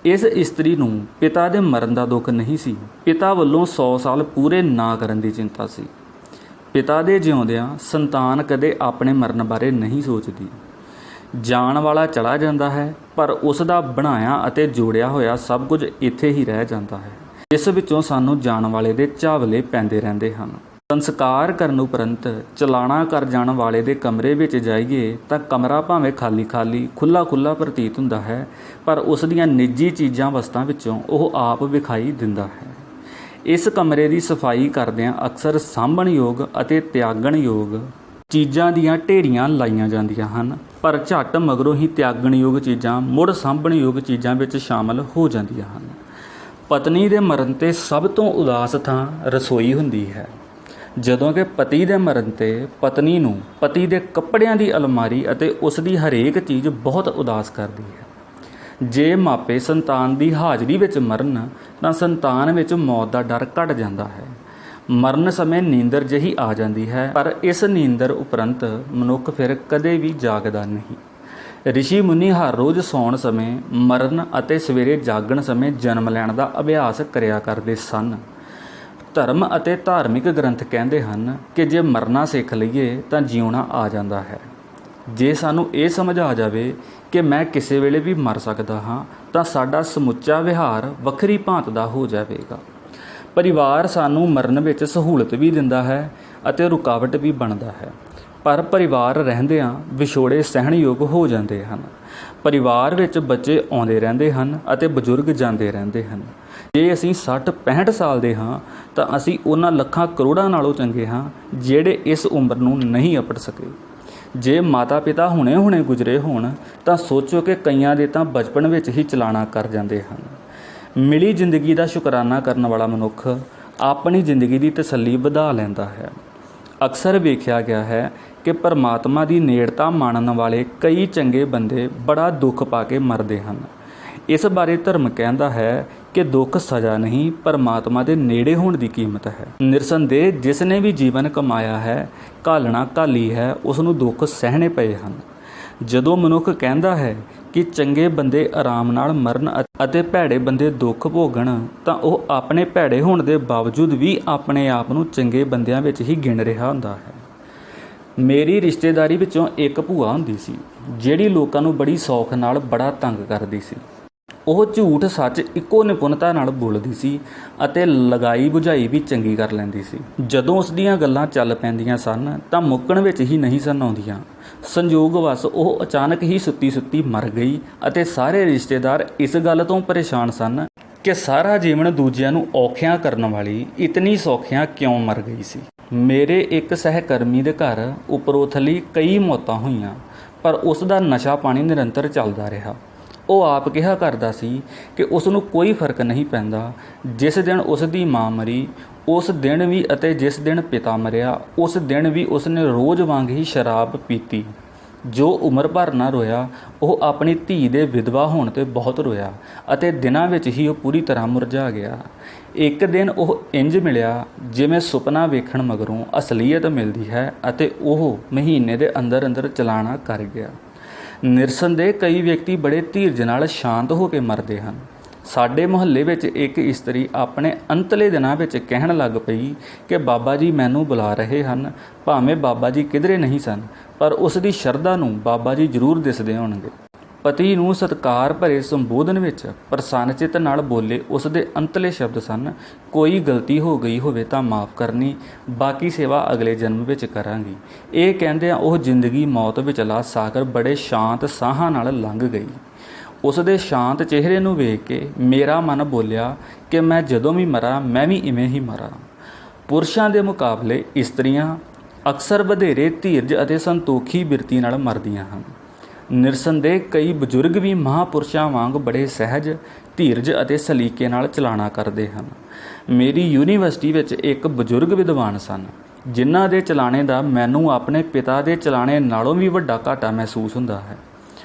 ਇਸ ਇਸਤਰੀ ਨੂੰ ਪਿਤਾ ਦੇ ਮਰਨ ਦਾ ਦੁੱਖ ਨਹੀਂ ਸੀ, ਪਿਤਾ ਵੱਲੋਂ 100 ਸਾਲ ਪੂਰੇ ਨਾ ਕਰਨ ਦੀ ਚਿੰਤਾ ਸੀ। ਪਿਤਾ ਦੇ ਜਿਉਂਦਿਆਂ ਸੰਤਾਨ ਕਦੇ ਆਪਣੇ ਮਰਨ ਬਾਰੇ ਨਹੀਂ ਸੋਚਦੀ। ਜਾਣ ਵਾਲਾ ਚਲਾ ਜਾਂਦਾ ਹੈ, ਪਰ ਉਸ ਦਾ ਬਣਾਇਆ ਅਤੇ ਜੋੜਿਆ ਹੋਇਆ ਸਭ ਕੁਝ ਇੱਥੇ ਹੀ ਰਹਿ ਜਾਂਦਾ ਹੈ, ਜਿਸ ਵਿੱਚੋਂ ਸਾਨੂੰ ਜਾਣ ਵਾਲੇ ਦੇ ਝਾਵਲੇ ਪੈਂਦੇ ਰਹਿੰਦੇ ਹਨ। ਸੰਸਕਾਰ ਕਰਨ ਉਪਰੰਤ ਚਲਾਣਾ ਕਰ ਜਾਣ ਵਾਲੇ ਦੇ ਕਮਰੇ ਵਿੱਚ ਜਾਈਏ ਤਾਂ ਕਮਰਾ ਭਾਵੇਂ ਖਾਲੀ ਖੁੱਲ੍ਹਾ ਪ੍ਰਤੀਤ ਹੁੰਦਾ ਹੈ, ਪਰ ਉਸ ਦੀਆਂ ਨਿੱਜੀ ਚੀਜ਼ਾਂ ਵਸਤਾਂ ਵਿੱਚੋਂ ਉਹ ਆਪ ਵਿਖਾਈ ਦਿੰਦਾ ਹੈ। ਇਸ ਕਮਰੇ ਦੀ ਸਫਾਈ ਕਰਦਿਆਂ ਅਕਸਰ ਸਾਂਭਣਯੋਗ ਅਤੇ ਤਿਆਗਣਯੋਗ ਚੀਜ਼ਾਂ ਦੀਆਂ ਢੇਰੀਆਂ ਲਾਈਆਂ ਜਾਂਦੀਆਂ ਹਨ, ਪਰ ਝੱਟ ਮਗਰੋਂ ਹੀ ਤਿਆਗਣਯੋਗ ਚੀਜ਼ਾਂ ਮੁੜ ਸਾਂਭਣਯੋਗ ਚੀਜ਼ਾਂ ਵਿੱਚ ਸ਼ਾਮਲ ਹੋ ਜਾਂਦੀਆਂ ਹਨ। ਪਤਨੀ ਦੇ ਮਰਨ 'ਤੇ ਸਭ ਤੋਂ ਉਦਾਸ ਥਾਂ ਰਸੋਈ ਹੁੰਦੀ ਹੈ, ਜਦੋਂ ਕਿ ਪਤੀ ਦੇ ਮਰਨ 'ਤੇ ਪਤਨੀ ਨੂੰ ਪਤੀ ਦੇ ਕੱਪੜਿਆਂ ਦੀ ਅਲਮਾਰੀ ਅਤੇ ਉਸ ਦੀ ਹਰੇਕ ਚੀਜ਼ ਬਹੁਤ ਉਦਾਸ ਕਰਦੀ ਹੈ। ਜੇ ਮਾਪੇ ਸੰਤਾਨ ਦੀ ਹਾਜ਼ਰੀ ਵਿੱਚ ਮਰਨ ਤਾਂ ਸੰਤਾਨ ਵਿੱਚ ਮੌਤ ਦਾ ਡਰ ਘਟ ਜਾਂਦਾ ਹੈ। ਮਰਨ ਸਮੇਂ ਨੀਂਦਰ ਜਿਹੀ ਆ ਜਾਂਦੀ ਹੈ, ਪਰ ਇਸ ਨੀਂਦਰ ਉਪਰੰਤ ਮਨੁੱਖ ਫਿਰ ਕਦੇ ਵੀ ਜਾਗਦਾ ਨਹੀਂ। ਰਿਸ਼ੀ ਮੁਨੀ ਹਰ ਰੋਜ਼ ਸੌਣ ਸਮੇਂ, ਮਰਨ ਅਤੇ ਸਵੇਰੇ ਜਾਗਣ ਸਮੇਂ ਜਨਮ ਲੈਣ ਦਾ ਅਭਿਆਸ ਕਰਿਆ ਕਰਦੇ ਸਨ। ਧਰਮ ਅਤੇ ਧਾਰਮਿਕ ਗ੍ਰੰਥ ਕਹਿੰਦੇ ਹਨ ਕਿ ਜੇ ਮਰਨਾ ਸਿੱਖ ਲਈਏ ਤਾਂ ਜਿਉਣਾ ਆ ਜਾਂਦਾ ਹੈ। ਜੇ ਸਾਨੂੰ ਇਹ ਸਮਝ ਆ ਜਾਵੇ ਕਿ ਮੈਂ ਕਿਸੇ ਵੇਲੇ ਵੀ ਮਰ ਸਕਦਾ ਹਾਂ ਤਾਂ ਸਾਡਾ ਸਮੁੱਚਾ ਵਿਹਾਰ ਵੱਖਰੀ ਭਾਂਤ ਦਾ ਹੋ ਜਾਵੇਗਾ। ਪਰਿਵਾਰ ਸਾਨੂੰ ਮਰਨ ਵਿੱਚ ਸਹੂਲਤ ਵੀ ਦਿੰਦਾ ਹੈ ਅਤੇ ਰੁਕਾਵਟ ਵੀ ਬਣਦਾ ਹੈ, ਪਰ ਪਰਿਵਾਰ ਰਹਿੰਦਿਆਂ ਵਿਛੋੜੇ ਸਹਿਣਯੋਗ ਹੋ ਜਾਂਦੇ ਹਨ। ਪਰਿਵਾਰ ਵਿੱਚ ਬੱਚੇ ਆਉਂਦੇ ਰਹਿੰਦੇ ਹਨ ਅਤੇ ਬਜ਼ੁਰਗ ਜਾਂਦੇ ਰਹਿੰਦੇ ਹਨ। ਜੇ ਅਸੀਂ 60-65 ਸਾਲ ਦੇ ਹਾਂ ਤਾਂ ਅਸੀਂ ਉਹਨਾਂ ਲੱਖਾਂ ਕਰੋੜਾਂ ਨਾਲੋਂ ਚੰਗੇ ਹਾਂ ਜਿਹੜੇ ਇਸ ਉਮਰ ਨੂੰ ਨਹੀਂ ਅਪੜ ਸਕੇ। ਜੇ ਮਾਤਾ ਪਿਤਾ ਹੁਣੇ ਗੁਜ਼ਰੇ ਹੋਣ ਤਾਂ ਸੋਚੋ ਕਿ ਕਈਆਂ ਦੇ ਤਾਂ ਬਚਪਨ ਵਿੱਚ ਹੀ ਚਲਾਣਾ ਕਰ ਜਾਂਦੇ ਹਨ। ਮਿਲੀ ਜ਼ਿੰਦਗੀ ਦਾ ਸ਼ੁਕਰਾਨਾ ਕਰਨ ਵਾਲਾ ਮਨੁੱਖ ਆਪਣੀ ਜ਼ਿੰਦਗੀ ਦੀ ਤਸੱਲੀ ਵਧਾ ਲੈਂਦਾ ਹੈ। ਅਕਸਰ ਵੇਖਿਆ ਗਿਆ ਹੈ ਕਿ ਪਰਮਾਤਮਾ ਦੀ ਨੇੜਤਾ ਮੰਨਣ ਵਾਲੇ ਕਈ ਚੰਗੇ ਬੰਦੇ ਬੜਾ ਦੁੱਖ ਪਾ ਕੇ ਮਰਦੇ ਹਨ। ਇਸ ਬਾਰੇ ਧਰਮ ਕਹਿੰਦਾ ਹੈ ਕਿ ਦੁੱਖ ਸਜ਼ਾ ਨਹੀਂ, ਪਰਮਾਤਮਾ ਦੇ ਨੇੜੇ ਹੋਣ ਦੀ ਕੀਮਤ ਹੈ। ਨਿਰਸੰਦੇਹ ਜਿਸ ਨੇ ਵੀ ਜੀਵਨ ਕਮਾਇਆ ਹੈ, ਘਾਲਣਾ ਘਾਲੀ ਹੈ, ਉਸ ਨੂੰ ਦੁੱਖ ਸਹਿਣੇ ਪਏ ਹਨ। ਜਦੋਂ ਮਨੁੱਖ ਕਹਿੰਦਾ ਹੈ ਕਿ ਚੰਗੇ ਬੰਦੇ ਆਰਾਮ ਨਾਲ ਮਰਨ ਅਤੇ ਭੈੜੇ ਬੰਦੇ ਦੁੱਖ ਭੋਗਣ, ਤਾਂ ਉਹ ਆਪਣੇ ਭੈੜੇ ਹੋਣ ਦੇ ਬਾਵਜੂਦ ਵੀ ਆਪਣੇ ਆਪ ਨੂੰ ਚੰਗੇ ਬੰਦਿਆਂ ਵਿੱਚ ਹੀ ਗਿਣ ਰਿਹਾ ਹੁੰਦਾ ਹੈ। ਮੇਰੀ ਰਿਸ਼ਤੇਦਾਰੀ ਵਿੱਚੋਂ ਇੱਕ ਭੂਆ ਹੁੰਦੀ ਸੀ ਜਿਹੜੀ ਲੋਕਾਂ ਨੂੰ ਬੜੀ ਸੌਖ ਨਾਲ ਬੜਾ ਤੰਗ ਕਰਦੀ ਸੀ। ਉਹ ਝੂਠ ਸੱਚ ਇੱਕੋ ਨਿਪੁੰਨਤਾ ਨਾਲ ਬੋਲਦੀ ਸੀ ਅਤੇ ਲਗਾਈ ਬੁਝਾਈ ਵੀ ਚੰਗੀ ਕਰ ਲੈਂਦੀ ਸੀ। ਜਦੋਂ ਉਸ ਦੀਆਂ ਗੱਲਾਂ ਚੱਲ ਪੈਂਦੀਆਂ ਸਨ ਤਾਂ ਮੁੱਕਣ ਵਿੱਚ ਹੀ ਨਹੀਂ ਸਨ ਆਉਂਦੀਆਂ। ਸੰਯੋਗ ਵਸ ਉਹ ਅਚਾਨਕ ਹੀ ਸੁੱਤੀ ਮਰ ਗਈ ਅਤੇ ਸਾਰੇ ਰਿਸ਼ਤੇਦਾਰ ਇਸ ਗੱਲ ਤੋਂ ਪਰੇਸ਼ਾਨ ਸਨ ਕਿ ਸਾਰਾ ਜੀਵਨ ਦੂਜਿਆਂ ਨੂੰ ਔਖਿਆਂ ਕਰਨ ਵਾਲੀ ਇਤਨੀ ਸੌਖਿਆਂ ਕਿਉਂ ਮਰ ਗਈ ਸੀ। ਮੇਰੇ ਇੱਕ ਸਹਿਕਰਮੀ ਦੇ ਘਰ ਉੱਪਰੋਂ ਥੱਲੇ ਕਈ ਮੌਤਾਂ ਹੋਈਆਂ, ਪਰ ਉਸ ਦਾ ਨਸ਼ਾ ਪਾਣੀ ਨਿਰੰਤਰ ਚੱਲਦਾ ਰਿਹਾ। ਉਹ ਆਪ ਕਿਹਾ ਕਰਦਾ ਸੀ ਕਿ ਉਸ ਨੂੰ ਕੋਈ ਫਰਕ ਨਹੀਂ ਪੈਂਦਾ। ਜਿਸ ਦਿਨ ਉਸ ਦੀ ਮਾਂ ਮਰੀ ਉਸ ਦਿਨ ਵੀ ਅਤੇ ਜਿਸ ਦਿਨ ਪਿਤਾ ਮਰਿਆ ਉਸ ਦਿਨ ਵੀ ਉਸਨੇ ਰੋਜ਼ ਵਾਂਗ ਹੀ ਸ਼ਰਾਬ ਪੀਤੀ। ਜੋ ਉਮਰ ਭਰ ਨਾ ਰੋਇਆ, ਉਹ ਆਪਣੀ ਧੀ ਦੇ ਵਿਧਵਾ ਹੋਣ 'ਤੇ ਬਹੁਤ ਰੋਇਆ ਅਤੇ ਦਿਨਾਂ ਵਿੱਚ ਹੀ ਉਹ ਪੂਰੀ ਤਰ੍ਹਾਂ ਮੁਰਝਾ ਗਿਆ। ਇੱਕ ਦਿਨ ਉਹ ਇੰਜ ਮਿਲਿਆ ਜਿਵੇਂ ਸੁਪਨਾ ਵੇਖਣ ਮਗਰੋਂ ਅਸਲੀਅਤ ਮਿਲਦੀ ਹੈ ਅਤੇ ਉਹ ਮਹੀਨੇ ਦੇ ਅੰਦਰ ਅੰਦਰ ਚਲਾਣਾ ਕਰ ਗਿਆ। ਨਿਰਸੰਦੇਹ ਕਈ ਵਿਅਕਤੀ ਬੜੇ ਧੀਰਜ ਨਾਲ ਸ਼ਾਂਤ ਹੋ ਕੇ ਮਰਦੇ ਹਨ। ਸਾਡੇ ਮੁਹੱਲੇ ਵਿੱਚ ਇੱਕ ਇਸਤਰੀ ਆਪਣੇ ਅੰਤਲੇ ਦਿਨਾਂ ਵਿੱਚ ਕਹਿਣ ਲੱਗ ਪਈ ਕਿ ਬਾਬਾ ਜੀ ਮੈਨੂੰ ਬੁਲਾ ਰਹੇ ਹਨ। ਭਾਵੇਂ ਬਾਬਾ ਜੀ ਕਿਧਰੇ ਨਹੀਂ ਸਨ, ਪਰ ਉਸ ਦੀ ਸ਼ਰਧਾ ਨੂੰ ਬਾਬਾ ਜੀ ਜ਼ਰੂਰ ਦਿਸਦੇ ਹੋਣਗੇ। ਪਤੀ ਨੂੰ ਸਤਿਕਾਰ ਭਰੇ ਸੰਬੋਧਨ ਵਿੱਚ ਪ੍ਰਸੰਨਚਿਤ ਨਾਲ ਬੋਲੇ ਉਸ ਦੇ ਅੰਤਲੇ ਸ਼ਬਦ ਸਨ, ਕੋਈ ਗਲਤੀ ਹੋ ਗਈ ਹੋਵੇ ਤਾਂ ਮਾਫ਼ ਕਰਨੀ, ਬਾਕੀ ਸੇਵਾ ਅਗਲੇ ਜਨਮ ਵਿੱਚ ਕਰਾਂਗੀ। ਇਹ ਕਹਿੰਦਿਆਂ ਉਹ ਜ਼ਿੰਦਗੀ ਮੌਤ ਵਿਚਲਾ ਸਾਗਰ ਬੜੇ ਸ਼ਾਂਤ ਸਾਹਾਂ ਨਾਲ ਲੰਘ ਗਈ। ਉਸ ਦੇ ਸ਼ਾਂਤ ਚਿਹਰੇ ਨੂੰ ਵੇਖ ਕੇ ਮੇਰਾ ਮਨ ਬੋਲਿਆ ਕਿ ਮੈਂ ਜਦੋਂ ਵੀ ਮਰਾਂ ਮੈਂ ਵੀ ਇਵੇਂ ਹੀ ਮਰਾਂ। ਪੁਰਸ਼ਾਂ ਦੇ ਮੁਕਾਬਲੇ ਇਸਤਰੀਆਂ ਅਕਸਰ ਵਧੇਰੇ ਧੀਰਜ ਅਤੇ ਸੰਤੋਖੀ ਬਿਰਤੀ ਨਾਲ ਮਰਦੀਆਂ ਹਨ। ਨਿਰਸੰਦੇਹ ਕਈ ਬਜ਼ੁਰਗ ਵੀ ਮਹਾਂਪੁਰਸ਼ਾਂ ਵਾਂਗ ਬੜੇ ਸਹਿਜ, ਧੀਰਜ ਅਤੇ ਸਲੀਕੇ ਨਾਲ ਚਲਾਣਾ ਕਰਦੇ ਹਨ। ਮੇਰੀ ਯੂਨੀਵਰਸਿਟੀ ਵਿੱਚ ਇੱਕ ਬਜ਼ੁਰਗ ਵਿਦਵਾਨ ਸਨ ਜਿਨ੍ਹਾਂ ਦੇ ਚਲਾਣੇ ਦਾ ਮੈਨੂੰ ਆਪਣੇ ਪਿਤਾ ਦੇ ਚਲਾਣੇ ਨਾਲੋਂ ਵੀ ਵੱਡਾ ਘਾਟਾ ਮਹਿਸੂਸ ਹੁੰਦਾ ਹੈ।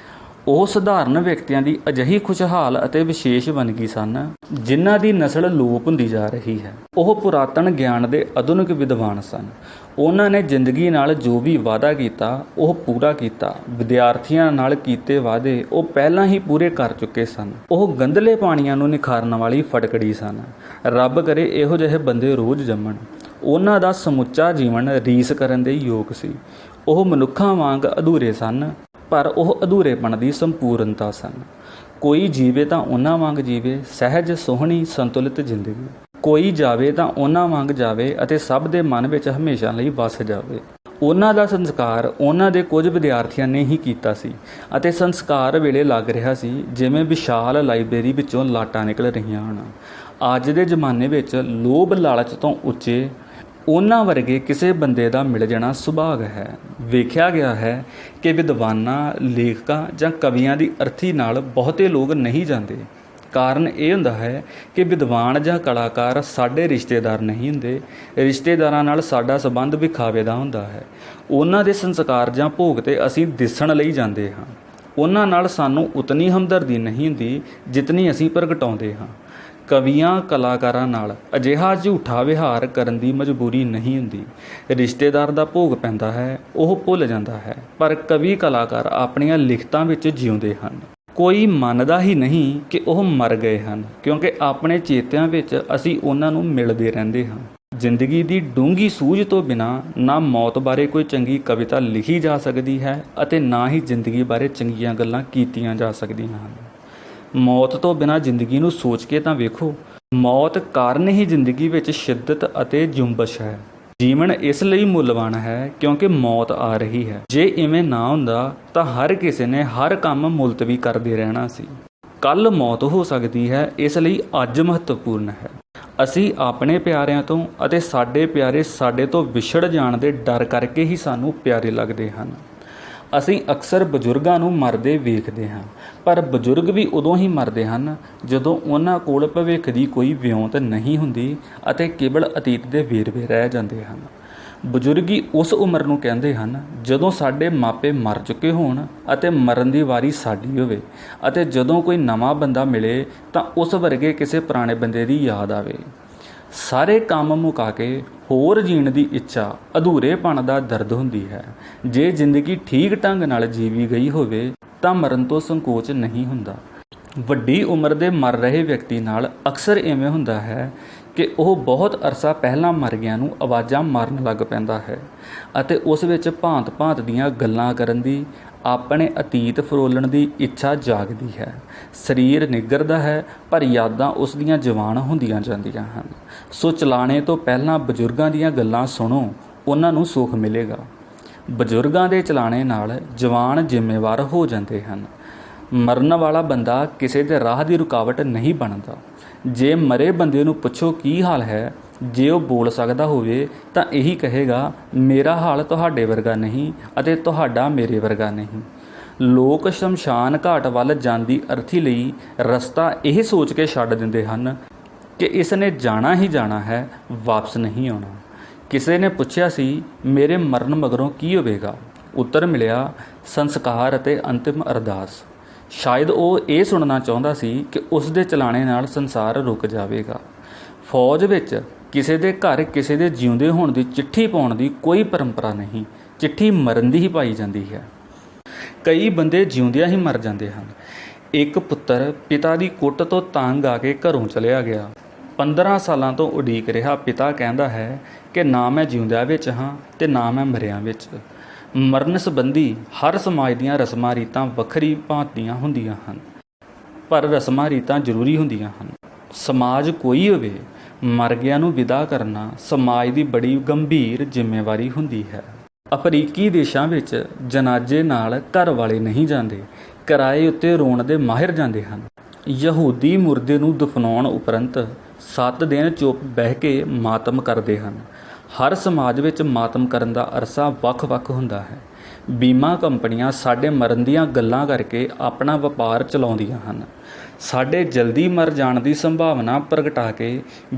ਉਹ ਸਧਾਰਨ ਵਿਅਕਤੀਆਂ ਦੀ ਅਜਿਹੀ ਖੁਸ਼ਹਾਲ ਅਤੇ ਵਿਸ਼ੇਸ਼ ਵੰਨਗੀ ਸਨ ਜਿਨ੍ਹਾਂ ਦੀ ਨਸਲ ਲੋਪ ਹੁੰਦੀ ਜਾ ਰਹੀ ਹੈ। ਉਹ ਪੁਰਾਤਨ ਗਿਆਨ ਦੇ ਆਧੁਨਿਕ ਵਿਦਵਾਨ ਸਨ। ਉਹਨਾਂ ਨੇ ਜ਼ਿੰਦਗੀ ਨਾਲ ਜੋ ਵੀ ਵਾਅਦਾ ਕੀਤਾ ਉਹ ਪੂਰਾ ਕੀਤਾ। ਵਿਦਿਆਰਥੀਆਂ ਨਾਲ ਕੀਤੇ ਵਾਅਦੇ ਉਹ ਪਹਿਲਾਂ ਹੀ ਪੂਰੇ ਕਰ ਚੁੱਕੇ ਸਨ। ਉਹ ਗੰਧਲੇ ਪਾਣੀਆਂ ਨੂੰ ਨਿਖਾਰਨ ਵਾਲੀ ਫਟਕੜੀ ਸਨ। ਰੱਬ ਕਰੇ ਇਹੋ ਜਿਹੇ ਬੰਦੇ ਰੋਜ਼ ਜੰਮਣ। ਉਹਨਾਂ ਦਾ ਸਮੁੱਚਾ ਜੀਵਨ ਰੀਸ ਕਰਨ ਦੇ ਯੋਗ ਸੀ। ਉਹ ਮਨੁੱਖਾਂ ਵਾਂਗ ਅਧੂਰੇ ਸਨ, ਪਰ ਉਹ ਅਧੂਰੇਪਣ ਦੀ ਸੰਪੂਰਨਤਾ ਸਨ। ਕੋਈ ਜੀਵੇ ਤਾਂ ਉਹਨਾਂ ਵਾਂਗ ਜੀਵੇ, ਸਹਿਜ, ਸੋਹਣੀ, ਸੰਤੁਲਿਤ ਜ਼ਿੰਦਗੀ। ਕੋਈ ਜਾਵੇ ਤਾਂ ਉਹਨਾਂ ਵਾਂਗ ਜਾਵੇ ਅਤੇ ਸਭ ਦੇ ਮਨ ਵਿੱਚ ਹਮੇਸ਼ਾ ਲਈ ਵਸ ਜਾਵੇ। ਉਹਨਾਂ ਦਾ ਸੰਸਕਾਰ ਉਹਨਾਂ ਦੇ ਕੁਝ ਵਿਦਿਆਰਥੀਆਂ ਨੇ ਹੀ ਕੀਤਾ ਸੀ ਅਤੇ ਸੰਸਕਾਰ ਵੇਲੇ ਲੱਗ ਰਿਹਾ ਸੀ ਜਿਵੇਂ ਵਿਸ਼ਾਲ ਲਾਇਬ੍ਰੇਰੀ ਵਿੱਚੋਂ ਲਾਟਾਂ ਨਿਕਲ ਰਹੀਆਂ ਹਨ। ਅੱਜ ਦੇ ਜ਼ਮਾਨੇ ਵਿੱਚ ਲੋਭ ਲਾਲਚ ਤੋਂ ਉੱਚੇ ਉਹਨਾਂ ਵਰਗੇ ਕਿਸੇ ਬੰਦੇ ਦਾ ਮਿਲ ਜਾਣਾ ਸੁਭਾਗ ਹੈ। ਵੇਖਿਆ ਗਿਆ ਹੈ ਕਿ ਵਿਦਵਾਨਾਂ, ਲੇਖਕਾਂ ਜਾਂ ਕਵੀਆਂ ਦੀ ਅਰਥੀ ਨਾਲ ਬਹੁਤੇ ਲੋਕ ਨਹੀਂ ਜਾਂਦੇ। ਕਾਰਨ ਇਹ ਹੁੰਦਾ ਹੈ ਕਿ ਵਿਦਵਾਨ ਜਾਂ ਕਲਾਕਾਰ ਸਾਡੇ ਰਿਸ਼ਤੇਦਾਰ ਨਹੀਂ ਹੁੰਦੇ। ਰਿਸ਼ਤੇਦਾਰਾਂ ਨਾਲ ਸਾਡਾ ਸੰਬੰਧ ਵਿਖਾਵੇ ਦਾ ਹੁੰਦਾ ਹੈ। ਉਹਨਾਂ ਦੇ ਸੰਸਕਾਰ ਜਾਂ ਭੋਗ 'ਤੇ ਅਸੀਂ ਦਿਸਣ ਲਈ ਜਾਂਦੇ ਹਾਂ। ਉਹਨਾਂ ਨਾਲ ਸਾਨੂੰ ਉਤਨੀ ਹਮਦਰਦੀ ਨਹੀਂ ਹੁੰਦੀ ਜਿਤਨੀ ਅਸੀਂ ਪ੍ਰਗਟਾਉਂਦੇ ਹਾਂ। ਕਵੀਆਂ, ਕਲਾਕਾਰਾਂ ਨਾਲ ਅਜਿਹਾ ਝੂਠਾ ਵਿਹਾਰ ਕਰਨ ਦੀ ਮਜਬੂਰੀ ਨਹੀਂ ਹੁੰਦੀ। ਰਿਸ਼ਤੇਦਾਰ ਦਾ ਭੋਗ ਪੈਂਦਾ ਹੈ, ਉਹ ਭੁੱਲ ਜਾਂਦਾ ਹੈ, ਪਰ ਕਵੀ, ਕਲਾਕਾਰ ਆਪਣੀਆਂ ਲਿਖਤਾਂ ਵਿੱਚ ਜਿਉਂਦੇ ਹਨ। ਕੋਈ ਮੰਨਦਾ ਹੀ ਨਹੀਂ ਕਿ ਉਹ ਮਰ ਗਏ ਹਨ, ਕਿਉਂਕਿ ਆਪਣੇ ਚੇਤਿਆਂ ਵਿੱਚ ਅਸੀਂ ਉਹਨਾਂ ਨੂੰ ਮਿਲਦੇ ਰਹਿੰਦੇ ਹਾਂ। ਜ਼ਿੰਦਗੀ ਦੀ ਡੂੰਘੀ ਸੂਝ ਤੋਂ ਬਿਨਾਂ ਨਾ ਮੌਤ ਬਾਰੇ ਕੋਈ ਚੰਗੀ ਕਵਿਤਾ ਲਿਖੀ ਜਾ ਸਕਦੀ ਹੈ ਅਤੇ ਨਾ ਹੀ ਜ਼ਿੰਦਗੀ ਬਾਰੇ ਚੰਗੀਆਂ ਗੱਲਾਂ ਕੀਤੀਆਂ ਜਾ ਸਕਦੀਆਂ ਹਨ। ਮੌਤ ਤੋਂ ਬਿਨਾਂ ਜ਼ਿੰਦਗੀ ਨੂੰ ਸੋਚ ਕੇ ਤਾਂ ਵੇਖੋ। ਮੌਤ ਕਾਰਨ ਹੀ ਜ਼ਿੰਦਗੀ ਵਿੱਚ ਸ਼ਿੱਦਤ ਅਤੇ ਜੁੰਬਸ਼ ਹੈ। ਜੀਵਨ ਇਸ ਲਈ ਮੁੱਲਵਾਨ ਹੈ ਕਿਉਂਕਿ ਮੌਤ ਆ ਰਹੀ ਹੈ। ਜੇ ਇਵੇਂ ਨਾ ਹੁੰਦਾ ਤਾਂ ਹਰ ਕਿਸੇ ਨੇ ਹਰ ਕੰਮ ਮੁਲਤਵੀ ਕਰਦੇ ਰਹਿਣਾ ਸੀ। ਕੱਲ੍ਹ ਮੌਤ ਹੋ ਸਕਦੀ ਹੈ, ਇਸ ਲਈ ਅੱਜ ਮਹੱਤਵਪੂਰਨ ਹੈ। ਅਸੀਂ ਆਪਣੇ ਪਿਆਰਿਆਂ ਤੋਂ ਅਤੇ ਸਾਡੇ ਪਿਆਰੇ ਸਾਡੇ ਤੋਂ ਵਿਛੜ ਜਾਣ ਦੇ ਡਰ ਕਰਕੇ ਹੀ ਸਾਨੂੰ ਪਿਆਰੇ ਲੱਗਦੇ ਹਨ। ਅਸੀਂ ਅਕਸਰ ਬਜ਼ੁਰਗਾਂ ਨੂੰ ਮਰਦੇ ਵੇਖਦੇ ਹਾਂ, ਪਰ ਬਜ਼ੁਰਗ ਵੀ ਉਦੋਂ ਹੀ ਮਰਦੇ ਹਨ ਜਦੋਂ ਉਹਨਾਂ ਕੋਲ ਭਵਿੱਖ ਦੀ ਕੋਈ ਵਿਉਂਤ ਨਹੀਂ ਹੁੰਦੀ ਅਤੇ ਕੇਵਲ ਅਤੀਤ ਦੇ ਵੇਰਵੇ ਰਹਿ ਜਾਂਦੇ ਹਨ। ਬਜ਼ੁਰਗੀ ਉਸ ਉਮਰ ਨੂੰ ਕਹਿੰਦੇ ਹਨ ਜਦੋਂ ਸਾਡੇ ਮਾਪੇ ਮਰ ਚੁੱਕੇ ਹੋਣ ਅਤੇ ਮਰਨ ਦੀ ਵਾਰੀ ਸਾਡੀ ਹੋਵੇ, ਅਤੇ ਜਦੋਂ ਕੋਈ ਨਵਾਂ ਬੰਦਾ ਮਿਲੇ ਤਾਂ ਉਸ ਵਰਗੇ ਕਿਸੇ ਪੁਰਾਣੇ ਬੰਦੇ ਦੀ ਯਾਦ ਆਵੇ। ਸਾਰੇ ਕੰਮ ਮੁਕਾ ਕੇ ਹੋਰ ਜੀਣ ਦੀ ਇੱਛਾ ਅਧੂਰੇਪਣ ਦਾ ਦਰਦ ਹੁੰਦੀ ਹੈ। ਜੇ ਜ਼ਿੰਦਗੀ ਠੀਕ ਢੰਗ ਨਾਲ ਜੀਵੀ ਗਈ ਹੋਵੇ ਤਾਂ ਮਰਨ ਤੋਂ ਸੰਕੋਚ ਨਹੀਂ ਹੁੰਦਾ। ਵੱਡੀ ਉਮਰ ਦੇ ਮਰ ਰਹੇ ਵਿਅਕਤੀ ਨਾਲ ਅਕਸਰ ਇਵੇਂ ਹੁੰਦਾ ਹੈ ਕਿ ਉਹ ਬਹੁਤ ਅਰਸਾ ਪਹਿਲਾਂ ਮਰ ਗਿਆਂ ਨੂੰ ਆਵਾਜ਼ਾਂ ਮਾਰਨ ਲੱਗ ਪੈਂਦਾ ਹੈ ਅਤੇ ਉਸ ਵਿੱਚ ਭਾਂਤ-ਭਾਂਤ ਦੀਆਂ ਗੱਲਾਂ ਕਰਨ ਦੀ, ਆਪਣੇ ਅਤੀਤ ਫਰੋਲਣ ਦੀ ਇੱਛਾ ਜਾਗਦੀ ਹੈ। ਸਰੀਰ ਨਿੱਘਰਦਾ ਹੈ ਪਰ ਯਾਦਾਂ ਉਸ ਦੀਆਂ ਜਵਾਨ ਹੁੰਦੀਆਂ ਜਾਂਦੀਆਂ ਹਨ। ਸੋ ਚਲਾਣੇ ਤੋਂ ਪਹਿਲਾਂ ਬਜ਼ੁਰਗਾਂ ਦੀਆਂ ਗੱਲਾਂ ਸੁਣੋ, ਉਹਨਾਂ ਨੂੰ ਸੁੱਖ ਮਿਲੇਗਾ। ਬਜ਼ੁਰਗਾਂ ਦੇ ਚਲਾਣੇ ਨਾਲ ਜਵਾਨ ਜ਼ਿੰਮੇਵਾਰ ਹੋ ਜਾਂਦੇ ਹਨ। ਮਰਨ ਵਾਲਾ ਬੰਦਾ ਕਿਸੇ ਦੇ ਰਾਹ ਦੀ ਰੁਕਾਵਟ ਨਹੀਂ ਬਣਦਾ। ਜੇ ਮਰੇ ਬੰਦੇ ਨੂੰ ਪੁੱਛੋ ਕੀ ਹਾਲ ਹੈ, ਜੇ ਉਹ ਬੋਲ ਸਕਦਾ ਹੋਵੇ ਤਾਂ ਇਹੀ ਕਹੇਗਾ, ਮੇਰਾ ਹਾਲ ਤੁਹਾਡੇ ਵਰਗਾ ਨਹੀਂ ਅਤੇ ਤੁਹਾਡਾ ਮੇਰੇ ਵਰਗਾ ਨਹੀਂ। ਲੋਕ ਸ਼ਮਸ਼ਾਨ ਘਾਟ ਵੱਲ ਜਾਂਦੀ ਅਰਥੀ ਲਈ ਰਸਤਾ ਇਹ ਸੋਚ ਕੇ ਛੱਡ ਦਿੰਦੇ ਹਨ ਕਿ ਇਸ ਨੇ ਜਾਣਾ ਹੀ ਜਾਣਾ ਹੈ, ਵਾਪਸ ਨਹੀਂ ਆਉਣਾ। ਕਿਸੇ ਨੇ ਪੁੱਛਿਆ ਸੀ, ਮੇਰੇ ਮਰਨ ਮਗਰੋਂ ਕੀ ਹੋਵੇਗਾ? ਉੱਤਰ ਮਿਲਿਆ, ਸੰਸਕਾਰ ਅਤੇ ਅੰਤਿਮ ਅਰਦਾਸ। ਸ਼ਾਇਦ ਉਹ ਇਹ ਸੁਣਨਾ ਚਾਹੁੰਦਾ ਸੀ ਕਿ ਉਸ ਦੇ ਚਲਾਣੇ ਨਾਲ ਸੰਸਾਰ ਰੁਕ ਜਾਵੇਗਾ। ਫੌਜ ਵਿੱਚ ਕਿਸੇ ਦੇ ਘਰ ਕਿਸੇ ਦੇ ਜਿਉਂਦੇ ਹੋਣ ਦੀ ਚਿੱਠੀ ਪਾਉਣ ਦੀ ਕੋਈ ਪਰੰਪਰਾ ਨਹੀਂ, ਚਿੱਠੀ ਮਰਨ ਦੀ ਹੀ ਪਾਈ ਜਾਂਦੀ ਹੈ। ਕਈ ਬੰਦੇ ਜਿਉਂਦਿਆਂ ਹੀ ਮਰ ਜਾਂਦੇ ਹਨ। ਇੱਕ ਪੁੱਤਰ ਪਿਤਾ ਦੀ ਕੁੱਟ ਤੋਂ ਤੰਗ ਆ ਕੇ ਘਰੋਂ ਚਲਿਆ ਗਿਆ। 15 ਸਾਲਾਂ ਤੋਂ ਉਡੀਕ ਰਿਹਾ ਪਿਤਾ ਕਹਿੰਦਾ ਹੈ ਕਿ ਨਾ ਮੈਂ ਜਿਉਂਦਿਆਂ ਵਿੱਚ ਹਾਂ ਤੇ ਨਾ ਮੈਂ ਮਰਿਆਂ ਵਿੱਚ। ਮਰਨ ਸੰਬੰਧੀ ਹਰ ਸਮਾਜ ਦੀਆਂ ਰਸਮਾਂ ਰੀਤਾਂ ਵੱਖਰੀ ਭਾਂਤੀਆਂ ਹੁੰਦੀਆਂ ਹਨ, ਪਰ ਰਸਮਾਂ ਰੀਤਾਂ ਜ਼ਰੂਰੀ ਹੁੰਦੀਆਂ ਹਨ। ਸਮਾਜ ਕੋਈ ਹੋਵੇ, ਮਰ ਗਿਆਂ ਨੂੰ ਵਿਦਾ ਕਰਨਾ ਸਮਾਜ ਦੀ ਬੜੀ ਗੰਭੀਰ ਜ਼ਿੰਮੇਵਾਰੀ ਹੁੰਦੀ ਹੈ। ਅਫਰੀਕੀ ਦੇਸ਼ਾਂ ਵਿੱਚ ਜਨਾਜ਼ੇ ਨਾਲ ਘਰ ਵਾਲੇ ਨਹੀਂ ਜਾਂਦੇ, ਕਿਰਾਏ ਉੱਤੇ ਰੋਣ ਦੇ ਮਾਹਿਰ ਜਾਂਦੇ ਹਨ। ਯਹੂਦੀ ਮੁਰਦੇ ਨੂੰ ਦਫਨਾਉਣ ਉਪਰੰਤ 7 ਦਿਨ ਚੁੱਪ ਬਹਿ ਕੇ ਮਾਤਮ ਕਰਦੇ ਹਨ। ਹਰ ਸਮਾਜ ਵਿੱਚ ਮਾਤਮ ਕਰਨ ਦਾ ਅਰਸਾ ਵੱਖ-ਵੱਖ ਹੁੰਦਾ ਹੈ। ਬੀਮਾ ਕੰਪਨੀਆਂ ਸਾਡੇ ਮਰਨ ਦੀਆਂ ਗੱਲਾਂ ਕਰਕੇ ਆਪਣਾ ਵਪਾਰ ਚਲਾਉਂਦੀਆਂ ਹਨ। ਸਾਡੇ ਜਲਦੀ ਮਰ ਜਾਣ ਦੀ ਸੰਭਾਵਨਾ ਪ੍ਰਗਟਾ ਕੇ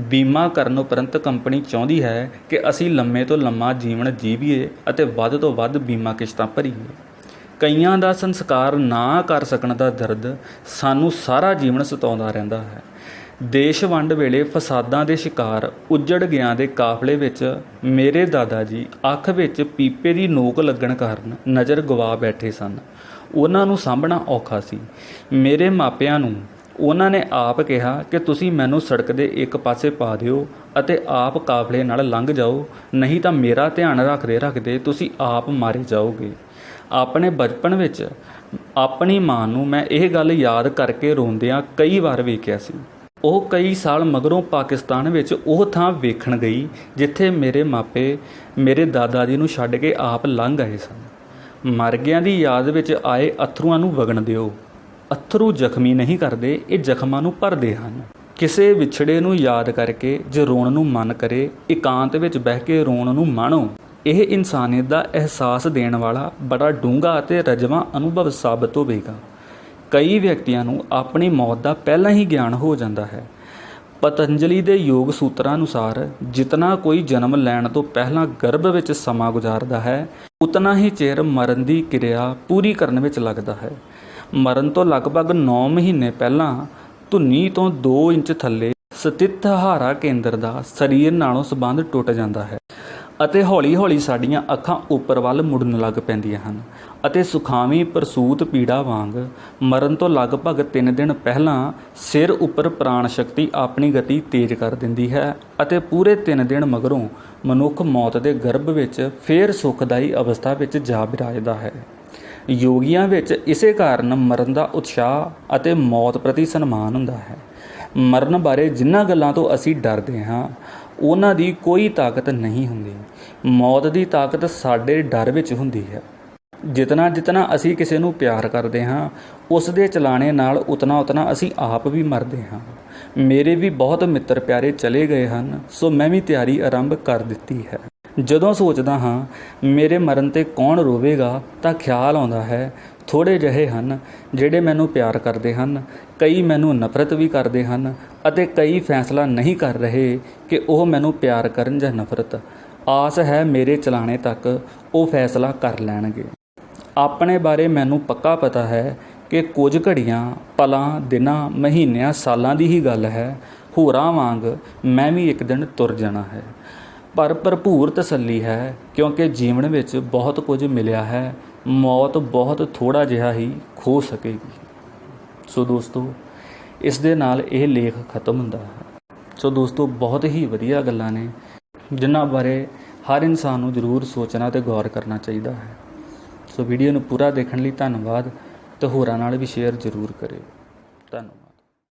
ਬੀਮਾ ਕਰਨ ਉਪਰੰਤ ਕੰਪਨੀ ਚਾਹੁੰਦੀ ਹੈ ਕਿ ਅਸੀਂ ਲੰਮੇ ਤੋਂ ਲੰਮਾ ਜੀਵਨ ਜੀਵੀਏ ਅਤੇ ਵੱਧ ਤੋਂ ਵੱਧ ਬੀਮਾ ਕਿਸ਼ਤਾਂ ਭਰੀਏ। ਕਈਆਂ ਦਾ ਸੰਸਕਾਰ ਨਾ ਕਰ ਸਕਣ ਦਾ ਦਰਦ ਸਾਨੂੰ ਸਾਰਾ ਜੀਵਨ ਸਤਾਉਂਦਾ ਰਹਿੰਦਾ ਹੈ। ਦੇਸ਼ ਵੰਡ ਵੇਲੇ ਫਸਾਦਾਂ ਦੇ ਸ਼ਿਕਾਰ ਉੱਜੜ ਗਿਆਂ ਦੇ ਕਾਫਲੇ ਵਿੱਚ ਮੇਰੇ ਦਾਦਾ ਜੀ ਅੱਖ ਵਿੱਚ ਪੀਪੇ ਦੀ ਨੋਕ ਲੱਗਣ ਕਾਰਨ ਨਜ਼ਰ ਗਵਾ ਬੈਠੇ ਸਨ। ਉਹਨਾਂ ਨੂੰ ਸਾਂਭਣਾ ਔਖਾ ਸੀ। ਮੇਰੇ ਮਾਪਿਆਂ ਨੂੰ ਉਹਨਾਂ ਨੇ ਆਪ ਕਿਹਾ ਕਿ ਤੁਸੀਂ ਮੈਨੂੰ ਸੜਕ ਦੇ ਇੱਕ ਪਾਸੇ ਪਾ ਦਿਓ ਅਤੇ ਆਪ ਕਾਫਲੇ ਨਾਲ ਲੰਘ ਜਾਓ, ਨਹੀਂ ਤਾਂ ਮੇਰਾ ਧਿਆਨ ਰੱਖਦੇ ਰੱਖਦੇ ਤੁਸੀਂ ਆਪ ਮਾਰੇ ਜਾਓਗੇ। ਆਪਣੇ ਬਚਪਨ ਵਿੱਚ ਆਪਣੀ ਮਾਂ ਨੂੰ ਮੈਂ ਇਹ ਗੱਲ ਯਾਦ ਕਰਕੇ ਰੋਂਦਿਆਂ ਕਈ ਵਾਰ ਵੇਖਿਆ ਸੀ। ਉਹ ਕਈ ਸਾਲ ਮਗਰੋਂ ਪਾਕਿਸਤਾਨ ਵਿੱਚ ਉਹ ਥਾਂ ਵੇਖਣ ਗਈ ਜਿੱਥੇ ਮੇਰੇ ਮਾਪੇ ਮੇਰੇ ਦਾਦਾ ਜੀ ਨੂੰ ਛੱਡ ਕੇ ਆਪ ਲੰਘ ਆਏ ਸਨ। ਮਰ ਗਿਆਂ ਦੀ ਯਾਦ ਵਿੱਚ ਆਏ ਅਥਰੂਆਂ ਨੂੰ ਵਗਣ ਦਿਓ। ਅਥਰੂ ਜ਼ਖਮੀ ਨਹੀਂ ਕਰਦੇ, ਇਹ ਜ਼ਖਮਾਂ ਨੂੰ ਭਰਦੇ ਹਨ। ਕਿਸੇ ਵਿਛੜੇ ਨੂੰ ਯਾਦ ਕਰਕੇ ਜੇ ਰੋਣ ਨੂੰ ਮਨ ਕਰੇ, ਇਕਾਂਤ ਵਿੱਚ ਬਹਿ ਕੇ ਰੋਣ ਨੂੰ ਮਾਣੋ। ਇਹ ਇਨਸਾਨੀਅਤ ਦਾ ਅਹਿਸਾਸ ਦੇਣ ਵਾਲਾ ਬੜਾ ਡੂੰਘਾ ਅਤੇ ਰਜਵਾਂ ਅਨੁਭਵ ਸਾਬਤ ਹੋਵੇਗਾ। ਕਈ ਵਿਅਕਤੀਆਂ ਨੂੰ ਆਪਣੀ ਮੌਤ ਦਾ ਪਹਿਲਾਂ ਹੀ ਗਿਆਨ ਹੋ ਜਾਂਦਾ ਹੈ। ਪਤੰਜਲੀ ਦੇ ਯੋਗ ਸੂਤਰਾਂ ਅਨੁਸਾਰ ਜਿਤਨਾ ਕੋਈ ਜਨਮ ਲੈਣ ਤੋਂ ਪਹਿਲਾਂ ਗਰਭ ਵਿੱਚ ਸਮਾਂ ਗੁਜ਼ਾਰਦਾ ਹੈ, ਉਤਨਾ ਹੀ ਚਿਰ ਮਰਨ ਦੀ ਕਿਰਿਆ ਪੂਰੀ ਕਰਨ ਵਿੱਚ ਲੱਗਦਾ ਹੈ। ਮਰਨ ਤੋਂ ਲਗਭਗ 9 ਮਹੀਨੇ ਪਹਿਲਾਂ ਧੁੰਨੀ ਤੋਂ 2 ਇੰਚ ਥੱਲੇ ਸਥਿਤ ਹਾਰਾ ਕੇਂਦਰ ਦਾ ਸਰੀਰ ਨਾਲੋਂ ਸੰਬੰਧ ਟੁੱਟ ਜਾਂਦਾ ਹੈ ਅਤੇ ਹੌਲੀ-ਹੌਲੀ ਸਾਡੀਆਂ ਅੱਖਾਂ ਉੱਪਰ ਵੱਲ ਮੁੜਨ ਲੱਗ ਪੈਂਦੀਆਂ ਹਨ ਅਤੇ ਸੁਖਾਵੀਂ ਪ੍ਰਸੂਤ ਪੀੜਾ ਵਾਂਗ ਮਰਨ ਤੋਂ ਲਗਭਗ 3 ਦਿਨ ਪਹਿਲਾਂ ਸਿਰ ਉੱਪਰ ਪ੍ਰਾਣ ਸ਼ਕਤੀ ਆਪਣੀ ਗਤੀ ਤੇਜ਼ ਕਰ ਦਿੰਦੀ ਹੈ ਅਤੇ ਪੂਰੇ 3 ਦਿਨ ਮਗਰੋਂ ਮਨੁੱਖ ਮੌਤ ਦੇ ਗਰਭ ਵਿੱਚ ਫੇਰ ਸੁਖਦਾਈ ਅਵਸਥਾ ਵਿੱਚ ਜਾ ਬਿਰਾਜਦਾ ਹੈ। ਯੋਗੀਆਂ ਵਿੱਚ ਇਸੇ ਕਾਰਨ ਮਰਨ ਦਾ ਉਤਸ਼ਾਹ ਅਤੇ ਮੌਤ ਪ੍ਰਤੀ ਸਨਮਾਨ ਹੁੰਦਾ ਹੈ। ਮਰਨ ਬਾਰੇ ਜਿਨ੍ਹਾਂ ਗੱਲਾਂ ਤੋਂ ਅਸੀਂ ਡਰਦੇ ਹਾਂ, ਉਹਨਾਂ ਦੀ ਕੋਈ ਤਾਕਤ ਨਹੀਂ ਹੁੰਦੀ। ਮੌਤ ਦੀ ਤਾਕਤ ਸਾਡੇ ਡਰ ਵਿੱਚ ਹੁੰਦੀ ਹੈ। ਜਿਤਨਾ ਅਸੀਂ ਕਿਸੇ ਨੂੰ ਪਿਆਰ ਕਰਦੇ ਹਾਂ, ਉਸ ਦੇ ਚਲਾਣੇ ਨਾਲ ਉਤਨਾ ਅਸੀਂ ਆਪ ਵੀ ਮਰਦੇ ਹਾਂ। ਮੇਰੇ ਵੀ ਬਹੁਤ ਮਿੱਤਰ ਪਿਆਰੇ ਚਲੇ ਗਏ ਹਨ, ਸੋ ਮੈਂ ਵੀ ਤਿਆਰੀ ਆਰੰਭ ਕਰ ਦਿੱਤੀ ਹੈ। ਜਦੋਂ ਸੋਚਦਾ ਹਾਂ ਮੇਰੇ ਮਰਨ 'ਤੇ ਕੌਣ ਰੋਵੇਗਾ ਤਾਂ ਖਿਆਲ ਆਉਂਦਾ ਹੈ ਥੋੜ੍ਹੇ ਜਿਹੇ ਹਨ ਜਿਹੜੇ ਮੈਨੂੰ ਪਿਆਰ ਕਰਦੇ ਹਨ, ਕਈ ਮੈਨੂੰ ਨਫ਼ਰਤ ਵੀ ਕਰਦੇ ਹਨ ਅਤੇ ਕਈ ਫੈਸਲਾ ਨਹੀਂ ਕਰ ਰਹੇ ਕਿ ਉਹ ਮੈਨੂੰ ਪਿਆਰ ਕਰਨ ਜਾਂ ਨਫ਼ਰਤ। ਆਸ ਹੈ ਮੇਰੇ ਚਲਾਣੇ ਤੱਕ ਉਹ ਫੈਸਲਾ ਕਰ ਲੈਣਗੇ। ਆਪਣੇ ਬਾਰੇ ਮੈਨੂੰ ਪੱਕਾ ਪਤਾ ਹੈ ਕਿ ਕੁਝ ਘੜੀਆਂ, ਪਲਾਂ, ਦਿਨਾਂ, ਮਹੀਨਿਆਂ, ਸਾਲਾਂ ਦੀ ਹੀ ਗੱਲ ਹੈ। ਹੋਰਾਂ ਵਾਂਗ ਮੈਂ ਵੀ ਇੱਕ ਦਿਨ ਤੁਰ ਜਾਣਾ ਹੈ, ਪਰ ਭਰਪੂਰ ਤਸੱਲੀ ਹੈ ਕਿਉਂਕਿ ਜੀਵਨ ਵਿੱਚ ਬਹੁਤ ਕੁਝ ਮਿਲਿਆ ਹੈ। ਮੌਤ ਬਹੁਤ ਥੋੜ੍ਹਾ ਜਿਹਾ ਹੀ ਖੋ ਸਕੇਗੀ। ਸੋ ਦੋਸਤੋ, ਇਸ ਦੇ ਨਾਲ ਇਹ ਲੇਖ ਖਤਮ ਹੁੰਦਾ ਹੈ। ਸੋ ਦੋਸਤੋ, ਬਹੁਤ ਹੀ ਵਧੀਆ ਗੱਲਾਂ ਨੇ ਜਿਨ੍ਹਾਂ ਬਾਰੇ ਹਰ ਇਨਸਾਨ ਨੂੰ ਜ਼ਰੂਰ ਸੋਚਣਾ ਅਤੇ ਗੌਰ ਕਰਨਾ ਚਾਹੀਦਾ ਹੈ। ਸੋ ਵੀਡੀਓ ਨੂੰ ਪੂਰਾ ਦੇਖਣ ਲਈ ਧੰਨਵਾਦ, ਤੇ ਹੋਰਾਂ ਨਾਲ ਵੀ ਸ਼ੇਅਰ ਜ਼ਰੂਰ ਕਰਿਓ। ਧੰਨਵਾਦ।